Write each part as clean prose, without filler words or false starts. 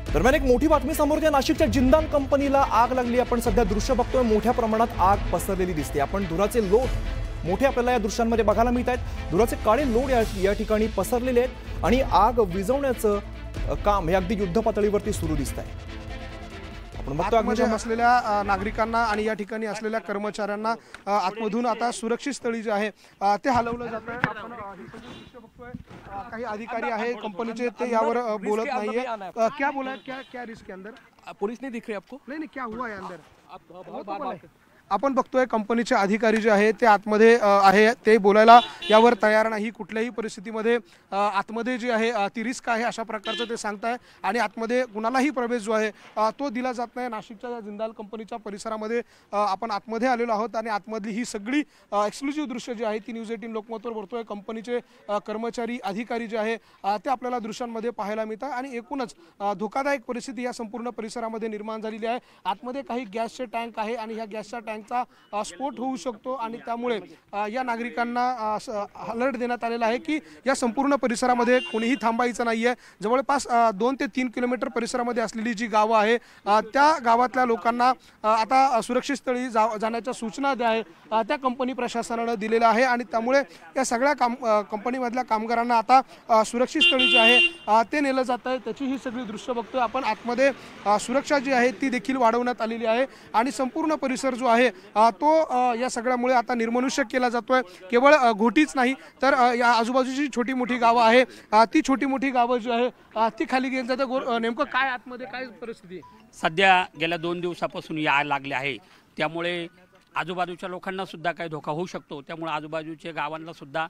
दरम्यान एक मोठी बातमी समोर येते। नाशिकच्या जिंदाल कंपनीला आग लागली। आपण सध्या दृश्य बघतोय, मोठ्या प्रमाणात आग पसरलेली दिसते। आपण धुराचे लोट मोठे आपल्याला या दृश्यांमध्ये बघायला मिळत आहेत। धुराचे काळे लोट या ठिकाणी पसरलेले आहेत आणि आग विझवण्याचं काम हे अगदी युद्ध पातळीवरती सुरू दिसत आहे। आपण बघतोय आतमध्ये असलेल्या नागरिकांना आणि या ठिकाणी असलेल्या कर्मचाऱ्यांना आतमधून आता सुरक्षित स्थळी जे आहे ते हलवलं जात आहे। आपण हे सगळं दृश्य बघतोय, काही अधिकारी आहे कंपनीचे, ते यावर बोलत नाहीये। क्या बोला है, क्या रिस्क के अंदर? पुलिस नहीं दिख रही आपको? नहीं नहीं, क्या हुआ है अंदर? आपण बघतोय कंपनीचे अधिकारी जे आहे ते आतमध्ये आहे, ते बोलायला यावर तयार नाही। कुठल्याही परिस्थितीमध्ये आतमध्ये जे आहे ती रिस्क आहे अशा प्रकारचं ते सांगताय आणि आतमध्ये कुणालाही प्रवेश जो आहे तो दिला जात नाही। नाशिकच्या जिंदाल कंपनीच्या परिसरामध्ये आपण आतमध्ये आलेलो आहोत आणि आतमधली ही सगळी एक्सक्लुझिव्ह दृश्य जी आहे ती न्यूज 18 लोकमतवर बघतोय। कंपनीचे कर्मचारी अधिकारी जे आहे ते आपल्याला दृश्यांमध्ये पाहायला मिळतात आणि एकूणच धोकादायक परिस्थिती या संपूर्ण परिसरामध्ये निर्माण झालेली आहे। आतमध्ये काही गॅसचे टँक आहे आणि ह्या गॅसच्या टँकचा स्फोट होऊ शकतो आणि त्यामुळे या नागरिकांना अलर्ट देण्यात आलेला आहे की या संपूर्ण परिसरामध्ये कोणीही थांबायचं नाहीये। जवळपास 2 ते 3 किलोमीटर परिसरामध्ये असलेली जी गावं आहे त्या गावातल्या लोकांना आता सुरक्षित स्थळी जाण्याच्या सूचना ज्या आहे त्या कंपनी प्रशासनाने दिलेल्या आहे आणि त्यामुळे या सगळ्या कंपनीमधल्या कामगारांना आता सुरक्षित स्थळी जे आहे ते नेलं जात आहे। त्याची ही सगळी दृश्य बघतोय आपण। आतमध्ये सुरक्षा जी आहे ती देखील वाढवण्यात आलेली आहे आणि संपूर्ण परिसर जो आहे तो या सगळ्यामुळे आता निर्मनुष्य केला जातोय। केवळ घोटीच नाही तर या आजूबाजूची छोटी मोठी गावं आहे ती छोटी मोठी गावं जी आहे ती खाली गेली जाते। नेमकं काय आतमध्ये काय परिस्थिती सध्या गेल्या 2 दिवसापासून या लागले आहे, त्यामुळे आजूबाजूच्या लोकांना सुद्धा काही धोका होऊ शकतो। त्यामुळे आजूबाजूच्या गावांना सुद्धा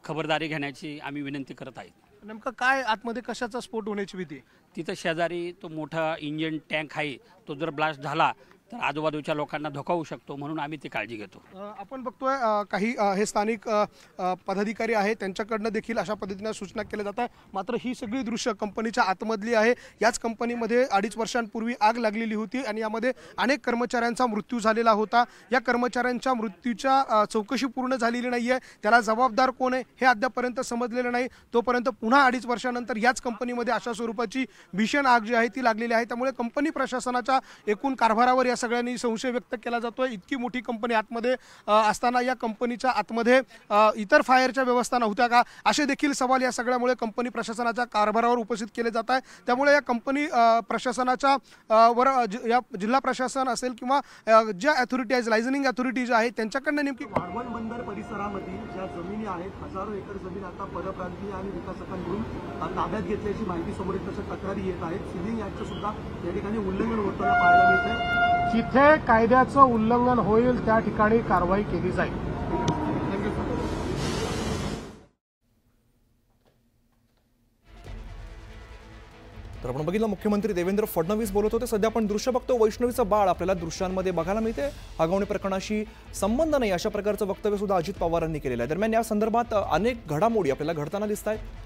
खबरदारी घेण्याची आम्ही विनंती करत आहे। नेमकं काय आतमध्ये कशाचा स्फोट होण्याची भीती? तिथं शेजारी तो मोठा इंजिन टँक आहे, तो जर ब्लास्ट झाला तर आजूबाजूच्या लोकांना धोका होऊ शकतो, म्हणून आम्ही ती काळजी घेतो। आपण बघतोय काही हे स्थानिक पदाधिकारी आहेत त्यांच्याकडनं देखील अशा पद्धतीने सूचना केल्या जातात। मात्र ही सगळी दृश्य कंपनीच्या आतमधली आहे। याच कंपनीमध्ये 2.5 वर्षांपूर्वी आग लागलेली होती आणि यामध्ये अनेक कर्मचाऱ्यांचा मृत्यू झालेला होता। या कर्मचाऱ्यांच्या मृत्यूच्या चौकशी पूर्ण झालेली नाहीये, त्याला जबाबदार कोण आहे हे अद्यापर्यंत समजलेलं नाही। तोपर्यंत पुन्हा 2.5 वर्षानंतर याच कंपनीमध्ये अशा स्वरूपाची भीषण आग जी आहे ती लागलेली आहे। त्यामुळे कंपनी प्रशासनाच्या एकूण कारभारावर सगळ्यांनी संशय व्यक्त केला जातोय। इतकी मोठी कंपनी आतमध्ये असताना या कंपनीच्या आतमध्ये इतर फायरच्या व्यवस्था नव्हत्या का, असे देखील सवाल या सगळ्यामुळे कंपनी प्रशासनाच्या कारभारावर उपस्थित केले जात आहे। त्यामुळे या कंपनी प्रशासनाच्या वर या जिल्हा प्रशासन असेल किंवा ज्या अथॉरिटी आहेत, लायझनिंग अथॉरिटी ज्या आहेत त्यांच्याकडनं नेमकी वाढवण बंदर परिसरामध्ये ज्या जमिनी आहेत, हजारो एकर जमीन आता परप्रांतीय आणि विकासकांकडून ताब्यात घेतल्याची माहिती समोर येत, तशा तक्रारी येत आहेत। सिलिंग ऍक्टचं सुद्धा या ठिकाणी उल्लंघन होताना पाहायला मिळतंय। जिथे कायद्याचं उल्लंघन होईल त्या ठिकाणी कारवाई केली जाईल। तर आपण बघितलं मुख्यमंत्री देवेंद्र फडणवीस बोलत होते। सध्या आपण दृश्य बघतो, वैष्णवीचं बाळ आपल्याला दृश्यांमध्ये बघायला मिळते। हगवणे प्रकरणाशी संबंध नाही अशा प्रकारचं वक्तव्य सुद्धा अजित पवारांनी केलेलं आहे। दरम्यान या संदर्भात अनेक घडामोडी आपल्याला घडताना दिसत आहेत।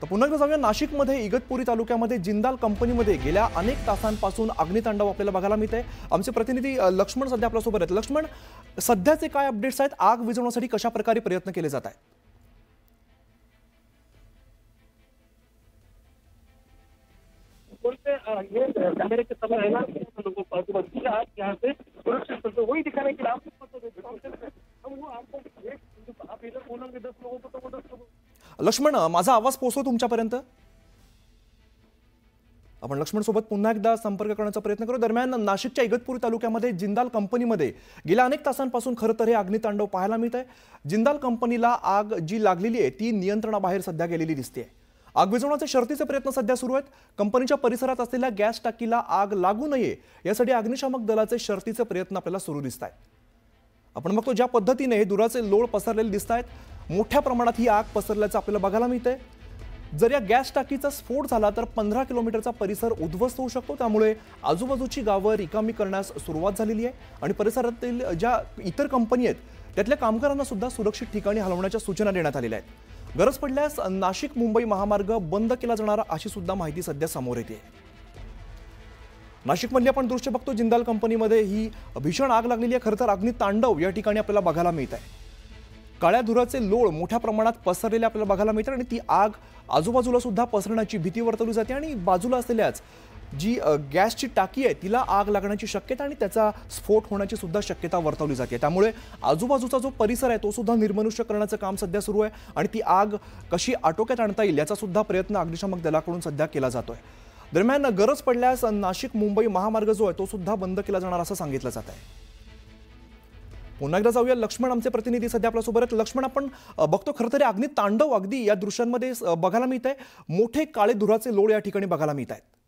तर पुन्हा एकदा जाऊया नाशिकमध्ये इगतपुरी तालुक्यामध्ये जिंदाल कंपनीमध्ये गेल्या अनेक तासांपासून अग्नितांडव आपल्याला बघायला मिळते। आमचे प्रतिनिधी लक्ष्मण सध्या आपल्यासोबत आहेत। लक्ष्मण, सध्याचे काय अपडेट्स आहेत? आग विझवण्यासाठी कशा प्रकारे प्रयत्न केले जात आहेत? कैमरे के समय है ना, लोगों को यहाँ से सुरक्षित वही दिखाने के लिए आप इधर बोलोगे 10 लोगों को तो वो 10 लोगों। लक्ष्मण, माझा आवाज पोहोचतो तुमच्यापर्यंत? आपण लक्ष्मण सोबत पुन्हा एकदा संपर्क करण्याचा प्रयत्न करू। दरम्यान नाशिकच्या इगतपुरी तालुक्यामध्ये जिंदाल कंपनीमध्ये गेल्या अनेक तासांपासून खरं तर हे अग्नितांडव पाहायला मिळत आहे। जिंदाल कंपनीला आग जी लागलेली आहे ती नियंत्रणाबाहेर सध्या गेलेली दिसते। आग विझवण्याचे शर्थीचे प्रयत्न सध्या सुरू आहेत। कंपनीच्या परिसरात असलेल्या गॅस टाकीला आग लागू नये यासाठी अग्निशामक दलाचे शर्थीचे प्रयत्न आपल्याला सुरू दिसत आहेत। आपण बघतो ज्या पद्धतीने हे धुराचे लोळ पसरलेले दिसत आहेत, मोठ्या प्रमाणात ही आग पसरल्याचं आपल्याला बघायला मिळतंय। जर या गॅस टाकीचा स्फोट झाला तर 15 किलोमीटरचा परिसर उद्ध्वस्त होऊ शकतो। त्यामुळे आजूबाजूची गावं रिकामी करण्यास सुरुवात झालेली आहे आणि परिसरातील ज्या इतर कंपनी आहेत त्यातल्या कामगारांना सुद्धा सुरक्षित ठिकाणी हलवण्याच्या सूचना देण्यात आलेल्या आहेत। गरज पडल्यास नाशिक मुंबई महामार्ग बंद केला जाणार अशी सुद्धा माहिती सध्या समोर येते। नाशिकमधली आपण दृश्य बघतो, जिंदाल कंपनीमध्ये ही भीषण आग लागलेली आहे। खरं तर अग्नितांडव या ठिकाणी आपल्याला बघायला मिळत आहे। काळ्या धुराचे लोळ मोठ्या प्रमाणात पसरलेले आपल्याला बघायला मिळतात आणि ती आग आजूबाजूला सुद्धा पसरण्याची भीती वर्तवली जाते आणि बाजूला असलेल्याच जी गॅसची टाकी आहे तिला आग लागण्याची शक्यता आणि त्याचा स्फोट होण्याची सुद्धा शक्यता वर्तवली जाते। त्यामुळे आजूबाजूचा जो परिसर आहे तो सुद्धा निर्मनुष्य करण्याचं काम सध्या सुरू आहे आणि ती आग कशी आटोक्यात आणता येईल याचा सुद्धा प्रयत्न अग्निशामक दलाकडून सध्या केला जातोय। दरम्यान गरज पडल्यास नाशिक मुंबई महामार्ग जो आहे तो सुद्धा बंद केला जाणार असं सांगितलं जात आहे। पुन्हा एकदा जाऊया, लक्ष्मण आमचे प्रतिनिधी सध्या आपल्यासोबत आहेत। लक्ष्मण, आपण बघतो खरं तर अग्नी तांडव अगदी या दृश्यांमध्ये बघायला मिळत आहे, मोठे काळे धुराचे लोळ या ठिकाणी बघायला मिळत आहेत।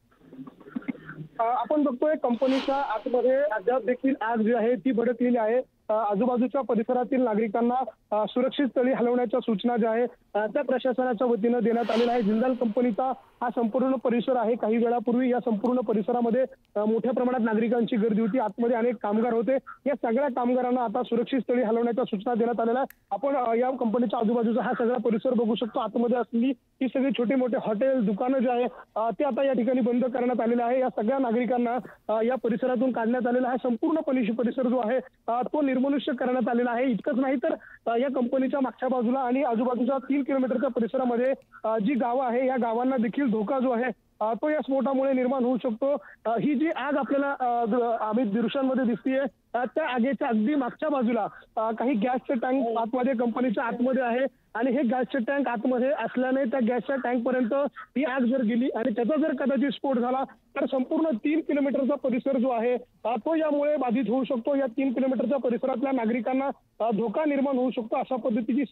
आपण बघतोय कंपनीच्या आतमध्ये अद्याप देखील आग जी आहे ती भडकलेली आहे। आजूबाजूच्या परिसरातील नागरिकांना सुरक्षित स्थळी हलवण्याच्या सूचना ज्या आहे त्या प्रशासनाच्या वतीनं देण्यात आलेल्या आहे। जिंदाल कंपनीचा हा संपूर्ण परिसर आहे। काही वेळापूर्वी या संपूर्ण परिसरामध्ये मोठ्या प्रमाणात नागरिकांची गर्दी होती, आतमध्ये अनेक कामगार होते। या सगळ्या कामगारांना आता सुरक्षित स्थळी हलवण्याच्या सूचना देण्यात आलेल्या आहेत। आपण या कंपनीच्या आजूबाजूचा हा सगळा परिसर बघू शकतो। आतमध्ये असलेली ही सगळी छोटे मोठे हॉटेल दुकानं जे आहे ते आता या ठिकाणी बंद करण्यात आलेले आहे। या सगळ्या नागरिकांना या परिसरातून काढण्यात आलेला आहे। संपूर्ण परिसर जो आहे तो निर्मनुष्य करण्यात आलेला आहे। इतकंच नाही तर या कंपनीच्या मागच्या बाजूला आणि आजूबाजूच्या 3 किलोमीटरच्या परिसरामध्ये जी गावं आहे या गावांना देखील धोका जो आहे तो या स्फोटामुळे निर्माण होऊ शकतो। ही जी आग आपल्याला आम्ही दृश्यांमध्ये दिसतीये त्या आगीच्या अगदी मागच्या बाजूला काही गॅसचे टँक आतमध्ये कंपनीच्या आतमध्ये आहे आणि हे गॅसचे टँक आतमध्ये असल्याने त्या गॅसच्या टँक पर्यंत ही आग जर गेली आणि त्याचा जर कदाचित स्फोट झाला तर संपूर्ण 3 किलोमीटरचा परिसर जो आहे तो यामुळे बाधित होऊ शकतो। या 3 किलोमीटरच्या परिसरातल्या नागरिकांना धोका निर्माण होऊ शकतो। अशा पद्धतीची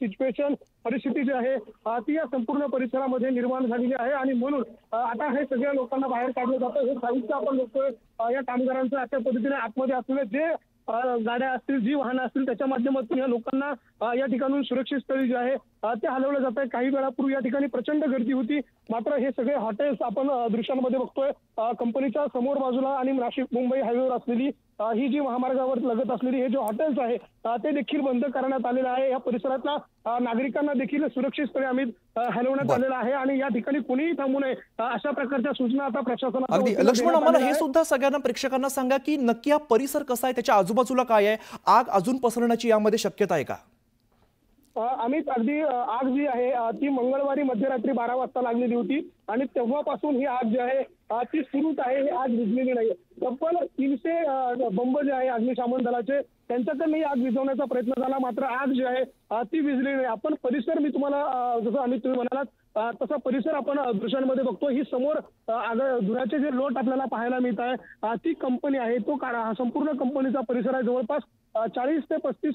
परिस्थिती जी आहे ती या संपूर्ण परिसरामध्ये निर्माण झालेली आहे आणि म्हणून आता हे सगळ्या लोकांना बाहेर काढलं जातं। हे साहित्य आपण बघतोय या कामगारांचं अशा पद्धतीने आतमध्ये असलेले जे गाड्या असतील जी वाहनं असतील त्याच्या माध्यमातून या लोकांना या ठिकाणून सुरक्षित स्थळी जे आहे ते हलवलं जात आहे। काही वेळापूर्वी या ठिकाणी प्रचंड गर्दी होती, मात्र हे सगळे हॉटेल्स आपण दृश्यांमध्ये बघतोय कंपनीच्या समोर बाजूला आणि नाशिक मुंबई हायवेवर असलेली ही जी महामार्गावर लगत असलेली हे जे हॉटेल्स आहे ते देखील बंद करण्यात आलेलं आहे। या परिसरातल्या नागरिकांना देखील सुरक्षित स्थळी आम्ही हलवण्यात आलेलं आहे आणि या ठिकाणी कोणीही थांबू नये अशा प्रकारच्या सूचना आता प्रशासनाला अगदी लक्ष्मण, आम्हाला हे सुद्धा सगळ्यांना प्रेक्षकांना सांगा की नक्की हा परिसर कसा आहे, त्याच्या आजूबाजूला काय आहे, आग अजून पसरण्याची यामध्ये शक्यता आहे का? अमित, अगदी आग जी आहे ती मंगळवारी मध्यरात्री 12 वाजता लागलेली होती आणि तेव्हापासून ही आग जी आहे ती सुरूच आहे। ही आग विझलेली नाही। तब्बल 300 बंब जे आहे अग्निशमन दलाचे त्यांच्याकडून आग विझवण्याचा प्रयत्न झाला, मात्र आग जी आहे ती विझलेली नाही। आपण परिसर मी तुम्हाला जसं अमित तुम्ही म्हणालात तसा परिसर आपण दृश्यांमध्ये बघतो। ही समोर धुराचे जे लोट आपल्याला पाहायला मिळत आहे ती कंपनी आहे, तो हा संपूर्ण कंपनीचा परिसर आहे। जवळपास 40 ते 35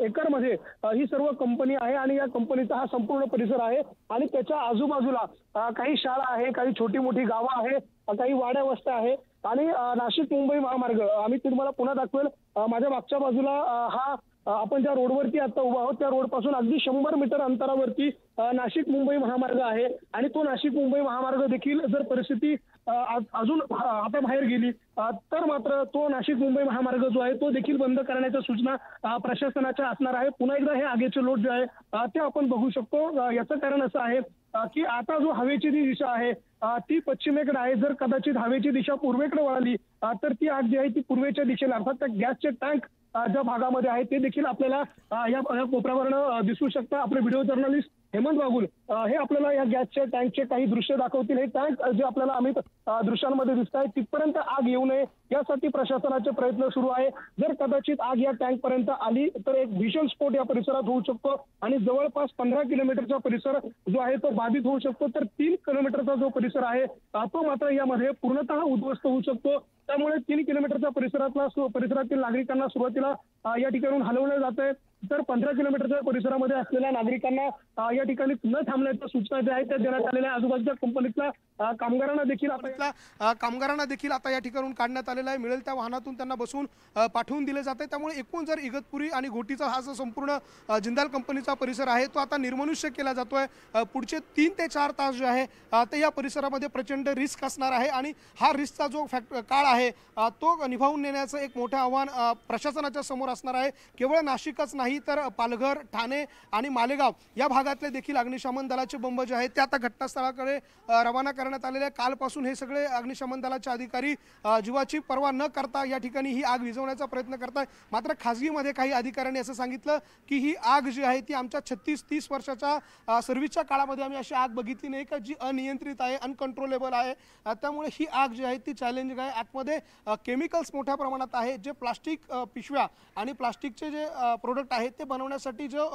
एकर मध्ये ही सर्व कंपनी आहे आणि या कंपनीचा हा संपूर्ण परिसर आहे आणि त्याच्या आजूबाजूला काही शाळा आहे, काही छोटी मोठी गावं आहे, काही वाड्या वस्त्या आहे आणि नाशिक मुंबई महामार्ग आम्ही तुम्हाला पुन्हा दाखवेल। माझ्या मागच्या बाजूला हा आपण ज्या रोडवरती आता उभा आहोत त्या रोड पासून अगदी 100 मीटर अंतरावरती नाशिक मुंबई महामार्ग आहे आणि तो नाशिक मुंबई महामार्ग देखील जर परिस्थिती अजून आता बाहेर गेली तर मात्र तो नाशिक मुंबई महामार्ग जो आहे तो देखील बंद करण्याच्या सूचना प्रशासनाच्या असणार आहे। पुन्हा एकदा हे आगीचे लोट जे आहे ते आपण बघू शकतो। याचं कारण असं आहे की आता जो हवेची जी दिशा आहे ती पश्चिमेकडे आहे। जर कदाचित हवेची दिशा पूर्वेकडे वळाली तर ती आग जी आहे ती पूर्वेच्या दिशेला अर्थात त्या गॅसचे टँक ज्या भागामध्ये आहे ते देखील आपल्याला या कोपऱ्यावरनं दिसू शकतं। आपले व्हिडिओ जर्नलिस्ट हेमंत बागुल हे आपल्याला या गॅसच्या टँकचे काही दृश्य दाखवतील। हे टँक जे आपल्याला आम्ही दृश्यांमध्ये दिसत आहे तिथपर्यंत आग येऊ नये यासाठी प्रशासनाचे प्रयत्न सुरू आहे। जर कदाचित आग या टँक पर्यंत आली तर एक भीषण स्फोट या परिसरात होऊ शकतो आणि जवळपास 15 किलोमीटरचा परिसर जो आहे तो बाधित होऊ शकतो, तर 3 किलोमीटरचा जो परिसर आहे तो मात्र यामध्ये पूर्णतः उद्ध्वस्त होऊ शकतो। त्यामुळे 3 किलोमीटरच्या परिसरातील नागरिकांना सुरुवातीला या ठिकाणून हलवलं जात आहे, तर 15 किलोमीटरच्या परिसरामध्ये असलेल्या नागरिकांना या ठिकाणी न थांबण्याच्या सूचना ज्या आहेत त्या देण्यात आलेल्या। आजूबाजूच्या कंपनीतल्या कामगारांना देखील आता या ठिकाणून काढण्यात आलेला आहे। मिळेल त्या वाहनातून त्यांना बसून पाठवून दिले जाते। त्यामुळे एकूण जर इगतपुरी आणि घोटीचा हा जो संपूर्ण जिंदाल कंपनीचा परिसर आहे तो आता निर्मनुष्य केला जातोय। पुढचे 3 ते 4 तास जे आहे ते या परिसरामध्ये प्रचंड रिस्क असणार आहे आणि हा रिस्कचा जो काळ आहे तो निभावून नेण्याचं एक मोठं आव्हान प्रशासनाच्या समोर असणार आहे। केवळ नाशिकच नाही नाही तर पालघर, ठाणे आणि मालेगाव या भागातले देखील अग्निशमन दलाचे बंब जे आहेत ते आता घटनास्थळाकडे रवाना करण्यात आलेले आहे। कालपासून हे सगळे अग्निशमन दलाचे अधिकारी जीवाची पर्वा न करता या ठिकाणी ही आग विझवण्याचा प्रयत्न करतात। मात्र खासगीमध्ये काही अधिकाऱ्यांनी असं सांगितलं की ही आग जी आहे ती आमच्या 36-30 वर्षाच्या सर्व्हिसच्या काळामध्ये आम्ही अशी आग बघितली नाही का जी अनियंत्रित आहे, अनकंट्रोलेबल आहे। त्यामुळे ही आग जी आहे ती चॅलेंजिंग आहे। आतमध्ये केमिकल्स मोठ्या प्रमाणात आहे, जे प्लास्टिक पिशव्या आणि प्लास्टिकचे जे प्रोडक्ट आहेत ते बनवण्यासाठी जो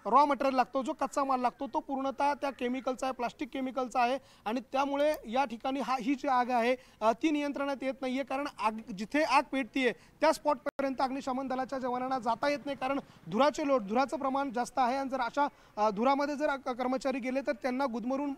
रॉ मटेरियल लागतो, जो कच्चा माल लागतो तो पूर्णतः त्या केमिकलचा आहे, प्लास्टिक केमिकलचा आहे आणि त्यामुळे या ठिकाणी ही जी आग आहे ती नियंत्रणात येत नाहीये। कारण आग जिथे आग पेटतीये त्या स्पॉटपर्यंत अग्निशमन दलाच्या जवानांना जाता येत नाही, कारण धुराचं प्रमाण जास्त आहे आणि जर अशा धुरामध्ये जर कर्मचारी गेले तर त्यांना गुदमरून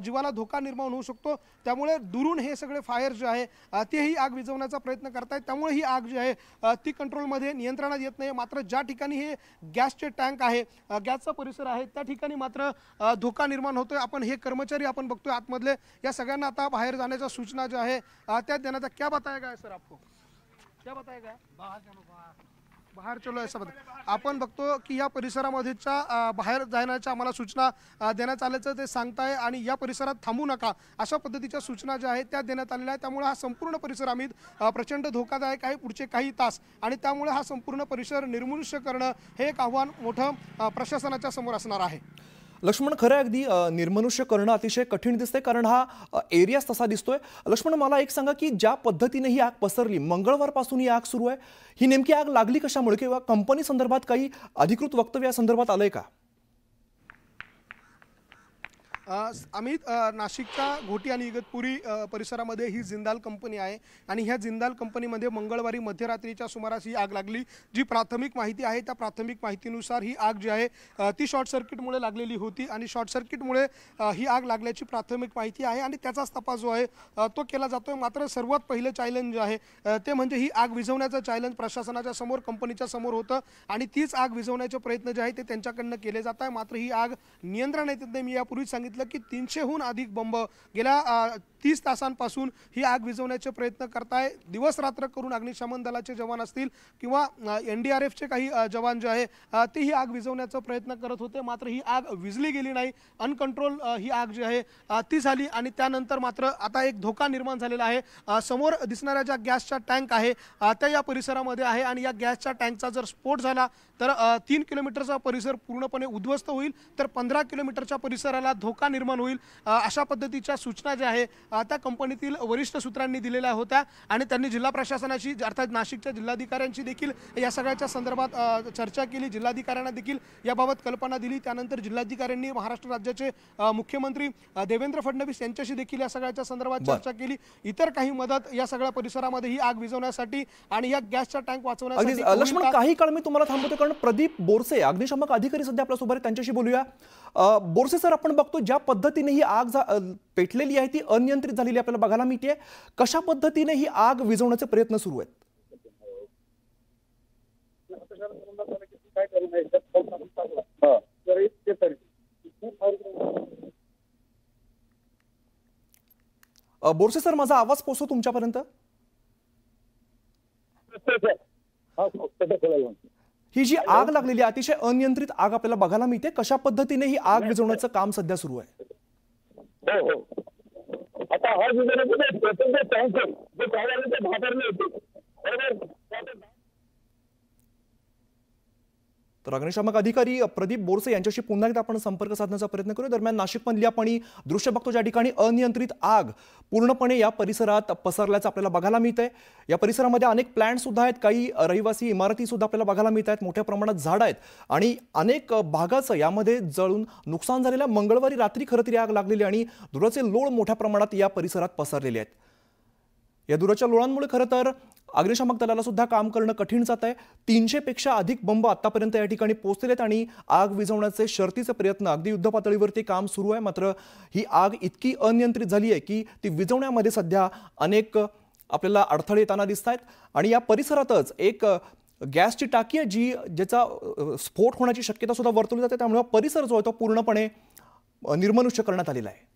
जीवाला धोका निर्माण होऊ शकतो। त्यामुळे दुरून हे सगळे फायर जे आहे ते ही आग विझवण्याचा प्रयत्न करतायत। त्यामुळे ही आग जी आहे ती कंट्रोलमध्ये नियंत्रणात येत नाही। मात्र ज्या ठिकाणी हे गॅसचे टँक आहे, गॅसचा परिसर आहे त्या ठिकाणी मात्र धोका निर्माण होतोय। आपण हे कर्मचारी आपण बघतोय आतमधले, या सगळ्यांना आता बाहेर जाण्याच्या सूचना ज्या आहे त्या देण्यात। क्या बताया गया सर आपको, क्या बताया गया? बाहेर चलो ऐसा बता। आपण बघतो की या परिसरामध्येच्या बाहेर जाण्याच्या आम्हाला सूचना देण्यात आल्याचं ते सांगताय आणि या परिसरात थांबू नका अशा पद्धतीच्या सूचना ज्या आहेत त्या देण्यात आलेल्या आहेत। त्यामुळे हा संपूर्ण परिसर आम्ही प्रचंड धोकादायक आहे पुढचे काही तास आणि त्यामुळे हा संपूर्ण परिसर निर्मनुष्य करणं हे एक आव्हान मोठं प्रशासनाच्या समोर असणार आहे। लक्ष्मण, खरं अगदी निर्मनुष्य करणं अतिशय कठीण दिसतंय कारण हा एरियाच तसा दिसतोय। लक्ष्मण, मला एक सांगा की ज्या पद्धतीने ही आग पसरली, मंगळवारपासून ही आग सुरू आहे, ही नेमकी आग लागली कशामुळे किंवा कंपनी संदर्भात काही अधिकृत वक्तव्य या संदर्भात आलंय का? अमित, नाशिकच्या घोटी आणि इगतपुरी परिसरामध्ये ही जिंदाल कंपनी आहे आणि ह्या जिंदाल कंपनीमध्ये मंगळवारी मध्यरात्रीच्या सुमारास ही आग लागली। जी प्राथमिक माहिती आहे त्या प्राथमिक माहितीनुसार ही आग जी आहे ती शॉर्ट सर्किटमुळे लागलेली होती आणि शॉर्ट सर्किटमुळे ही आग लागल्याची प्राथमिक माहिती आहे आणि त्याचाच तपास जो आहे तो केला जातोय। मात्र सर्वात पहिलं चॅलेंज जे आहे ते म्हणजे ही आग विझवण्याचं चॅलेंज प्रशासनाच्या समोर, कंपनीच्या समोर होतं आणि तीच आग विझवण्याचे प्रयत्न जे आहे ते त्यांच्याकडनं केले जात आहे। मात्र ही आग नियंत्रणात येत नाही। मी यापूर्वी सांगितलं की 300हून अधिक बंब गेल्या 30 तासांपासून ही आग विझवण्याचे प्रयत्न करताय। दिवस रात्र करून अग्निशमन दलाचे जवान असतील किंवा NDRFचे काही जवान जे आहे ते ही आग विझवण्याचा प्रयत्न करत होते। मात्र ही आग विझली गेली नाही, अनकंट्रोल ही आग जी आहे ती झाली आणि त्यानंतर मात्र आता एक धोका निर्माण झालेला आहे। समोर दिसणाऱ्या ज्या गॅसच्या टँक आहे त्या या परिसरामध्ये आहे आणि या गॅसच्या टँकचा जर स्फोट झाला तर 3 किलोमीटरचा परिसर पूर्णपणे उद्ध्वस्त होईल, तर 15 किलोमीटरच्या परिसराला धोका निर्माण होईल अशा पद्धतीच्या सूचना ज्या आहे त्या कंपनीतील वरिष्ठ सूत्रांनी दिलेल्या होत्या आणि त्यांनी जिल्हा प्रशासनाशी अर्थात नाशिकच्या जिल्हाधिकाऱ्यांशी देखील या सगळ्याच्या संदर्भात चर्चा केली। जिल्हाधिकाऱ्यांना देखील याबाबत कल्पना दिली। त्यानंतर जिल्हाधिकाऱ्यांनी महाराष्ट्र राज्याचे मुख्यमंत्री देवेंद्र फडणवीस यांच्याशी देखील या सगळ्याच्या संदर्भात चर्चा केली। इतर काही मदत या सगळ्या परिसरामध्ये ही आग विझवण्यासाठी आणि या गॅसचा टँक वाचवण्यासाठी। लक्ष्मण, काही काळ मी तुम्हाला थांबवतो कारण प्रदीप बोरसे अग्निशमक अधिकारी सध्या आपल्या सोबत, त्यांच्याशी बोलूया। बोरसे सर, आपण बघतो ज्या पद्धतीने ही आग पेटलेली आहे ती अनियंत्रित झालेली आपल्याला बघायला मिळते, कशा पद्धतीने ही आग विझवण्याचे प्रयत्न सुरू आहेत? बोरसे सर, माझा आवाज पोहोचतो तुमच्यापर्यंत? ही जी आग लागलेली अतिशय अनियंत्रित आग आपल्याला बघायला मिळते, कशा पद्धतीने ही आग विझवण्याचं काम सध्या सुरू आहे? आता आग विझवण्याचे टँकर जे गावाला भादरले होते बरोबर। तर अग्निशामक अधिकारी प्रदीप बोरसे यांच्याशी पुन्हा एकदा आपण संपर्क साधण्याचा प्रयत्न करू। दरम्यान नाशिकमधली आपण दृश्य बघतो ज्या ठिकाणी अनियंत्रित आग पूर्णपणे या परिसरात पसरल्याचं आपल्याला बघायला मिळतंय। या परिसरामध्ये अनेक प्लांट सुद्धा आहेत, काही रहिवासी इमारती सुद्धा आपल्याला बघायला मिळत आहेत, मोठ्या प्रमाणात झाडं आहेत आणि अनेक भागाचं यामध्ये जळून नुकसान झालेलं। मंगळवारी रात्री खरं तरी आग लागलेली आणि धुराचे लोळ मोठ्या प्रमाणात या परिसरात पसरलेले आहेत। या धुराच्या लोळांमुळे खरं तर अग्निशामक दलाला सुद्धा काम करणं कठीण जात आहे। 300 पेक्षा अधिक बंब आतापर्यंत या ठिकाणी पोहोचलेले आहेत आणि आग विझवण्याचे शर्थीचे प्रयत्न अगदी युद्ध पातळीवरती काम सुरू आहे। मात्र ही आग इतकी अनियंत्रित झाली आहे की ती विझवण्यामध्ये सध्या अनेक आपल्याला अडथळे येताना दिसत आहेत आणि या परिसरातच एक गॅसची टाकी आहे ज्याचा स्फोट होण्याची शक्यता सुद्धा वर्तवली जाते। त्यामुळे परिसर जो आहे तो पूर्णपणे निर्मनुष्य करण्यात आलेला आहे।